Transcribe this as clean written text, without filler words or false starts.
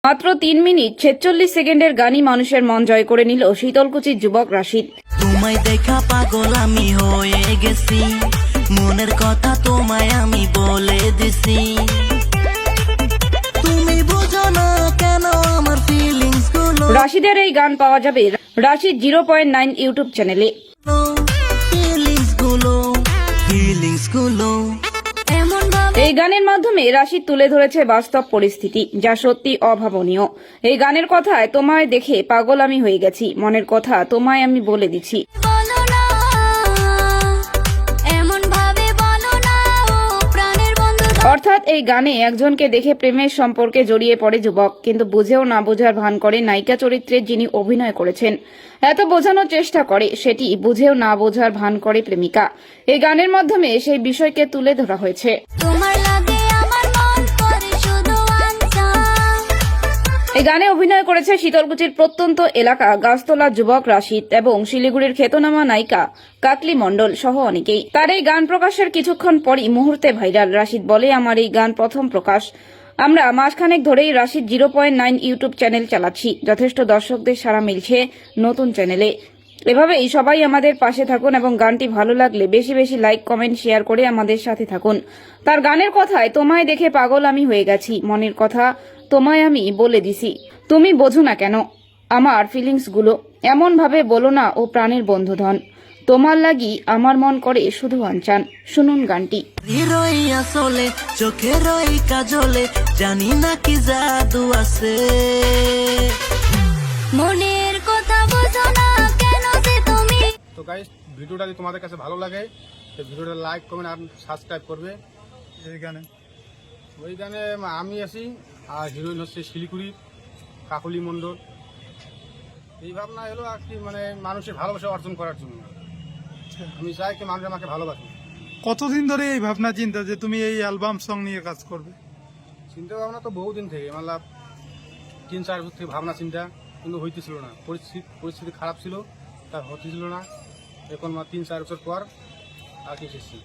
মাত্র 3 মিনিট 46 সেকেন্ডের গানই মানুষের মন জয় করে নিল শীতলকুচির যুবক রাশিদ। তোমায় দেখা পাগল আমি হয়ে গেছি, মনের কথা তোমায় আমি বলে দিছি। তুমি বুঝো না কেন আমার ফিলিংস গুলো। রাশিদের এই গান পাওয়া যাবে রাশিদ 0.9 ইউটিউব চ্যানেলে। ফিলিংস গুলো এই গানের মাধ্যমে রাশিদ তুলে ধরেছে বাস্তব পরিস্থিতি, যা সত্যি অভাবনীয়। এই গানের কথায় তোমায় দেখে পাগল আমি হয়ে গেছি, মনের কথা তোমায় আমি বলে দিচ্ছি। অর্থাৎ এই গানে একজনকে দেখে প্রেমের সম্পর্কে জড়িয়ে পড়ে যুবক, কিন্তু বুঝেও না বোঝার ভান করে নায়িকা চরিত্রে যিনি অভিনয় করেছেন। এত বোঝানোর চেষ্টা করে, সেটি বুঝেও না বোঝার ভান করে প্রেমিকা। এই গানের মাধ্যমে সেই বিষয়কে তুলে ধরা হয়েছে। এই গানে অভিনয় করেছে শীতলকুচির প্রত্যন্ত এলাকা গাছতলা যুবক রাশিদ এবং শিলিগুড়ির খ্যাতনামা নায়িকা কাকলি মণ্ডল সহ অনেকেই। তার এই গান প্রকাশের কিছুক্ষণ পরই মুহূর্তে ভাইরাল। রাশিদ বলে, আমার এই গান প্রথম প্রকাশ। আমরা মাসখানেক ধরেই রাশিদ 0.9 ইউটিউব চ্যানেল চালাচ্ছি। যথেষ্ট দর্শকদের সাড়া মিলছে নতুন চ্যানেলে। এভাবেই সবাই আমাদের পাশে থাকুন এবং গানটি ভালো লাগলে বেশি বেশি লাইক, কমেন্ট, শেয়ার করে আমাদের সাথে থাকুন। তার গানের কথায় তোমায় দেখে পাগল আমি হয়ে গেছি, মনের কথা তোমায় আমি বলে দিছি। তুমি বোঝো না কেন আমার ফিলিংস গুলো, এমন ভাবে বলো না ও প্রাণের বন্ধুধন। তোমার লাগি আমার মন করে শুধু আনচান। শুনুন গানটি। আসলে চোখের ওই কাজলে জানি না কি জাদু আছে, মনের কথা বোঝো না কেন যে তুমি। তো গাইস, ভিডিওটা যদি তোমাদের কাছে ভালো লাগে তো ভিডিওটা লাইক, কমেন্ট আর সাবস্ক্রাইব করবে। ওই গানে আমি আছি আর হিরোইন হচ্ছে শিলিগুড়ির কাকলি মণ্ডল। এই ভাবনা এলো আর কি, মানে মানুষের ভালোবাসা অর্জন করার জন্য। আমি চাই কি মানুষ আমাকে ভালোবাসে। কতদিন ধরে এই ভাবনা চিন্তা যে তুমি এই অ্যালবাম সং নিয়ে কাজ করবে? চিন্তা ভাবনা তো বহুদিন থেকে, মানে 3-4 বছর থেকে ভাবনা চিন্তা, কিন্তু হইতেছিল না। পরিস্থিতি খারাপ ছিল, তার হতেছিল না। এখন 3-4 বছর পর আর কি এসেছি।